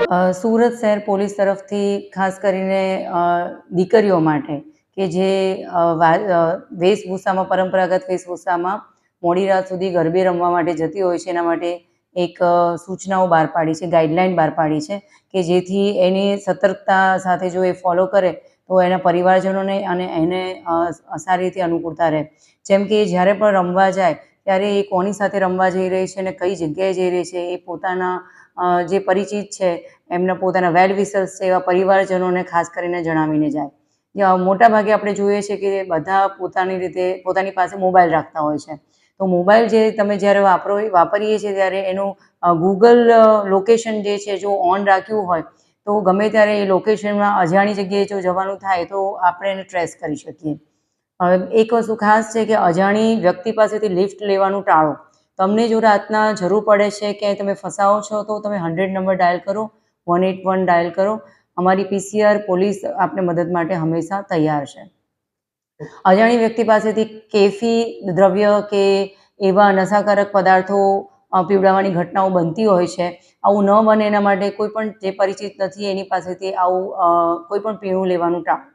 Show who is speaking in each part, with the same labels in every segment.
Speaker 1: સુરત શહેર પોલીસ તરફથી ખાસ કરીને દીકરીઓ માટે કે જે વેશભૂષામાં પરંપરાગત વેશભૂષામાં મોડી રાત સુધી ગરબે રમવા માટે જતી હોય છે, એના માટે એક સૂચનાઓ બહાર પાડી છે, ગાઈડલાઈન બહાર પાડી છે કે જેથી એની સતર્કતા સાથે જો એ ફોલો કરે તો એના પરિવારજનોને અને એને સારી રીતે અનુકૂળતા રહે. જેમ કે જ્યારે પણ રમવા જાય ત્યારે એ કોની સાથે રમવા જઈ રહી છે અને કઈ જગ્યાએ જઈ રહી છે એ પોતાના જે પરિચિત છે એમના પોતાના વેલ વિશર્સ છે એવા પરિવારજનોને ખાસ કરીને જણાવીને જાય. મોટાભાગે આપણે જોઈએ છીએ કે બધા પોતાની રીતે પોતાની પાસે મોબાઈલ રાખતા હોય છે, તો મોબાઈલ જે તમે જ્યારે વાપરીએ છીએ ત્યારે એનું ગૂગલ લોકેશન જે છે જો ઓન રાખ્યું હોય તો ગમે ત્યારે એ લોકેશનમાં અજાણી જગ્યાએ જો જવાનું થાય તો આપણે એને ટ્રેસ કરી શકીએ. એક વસ્તુ ખાસ છે કે અજાણી વ્યક્તિ પાસેથી લિફ્ટ લેવાનું ટાળો. તમને જો રાતના જરૂર પડે છે કે તમે ફસાવો છો તો તમે 100 નંબર ડાયલ કરો, 181 ડાયલ કરો. અમારી પીસીઆર પોલીસ આપને મદદ માટે હંમેશા તૈયાર છે. અજાણી વ્યક્તિ પાસેથી કેફી દ્રવ્ય કે એવા નશાકારક પદાર્થો પીવડાવવાની ઘટનાઓ બનતી હોય છે. આવું ન બને એના માટે કોઈ પણ જે પરિચિત નથી એની પાસેથી આવું કોઈ પણ પીણું લેવાનું ટાળો.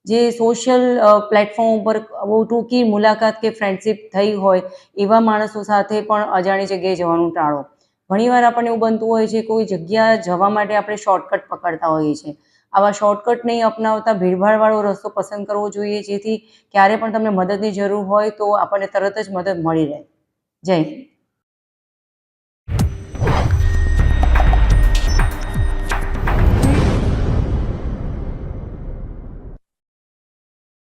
Speaker 1: જે સોશિયલ પ્લેટફોર્મ ઉપર બહુ ટૂંકી મુલાકાત કે ફ્રેન્ડશિપ થઈ હોય એવા માણસો સાથે પણ અજાણી જગ્યાએ જવાનું ટાળો. ઘણીવાર આપણને એવું બનતું હોય છે કોઈ જગ્યા જવા માટે આપણે શોર્ટકટ પકડતા હોઈએ છીએ. આવા શોર્ટકટ નહીં અપનાવતા ભીડભાડવાળો રસ્તો પસંદ કરવો જોઈએ, જેથી ક્યારે પણ તમને મદદની જરૂર હોય તો આપણને તરત જ મદદ મળી રહે. જય હિન્દ.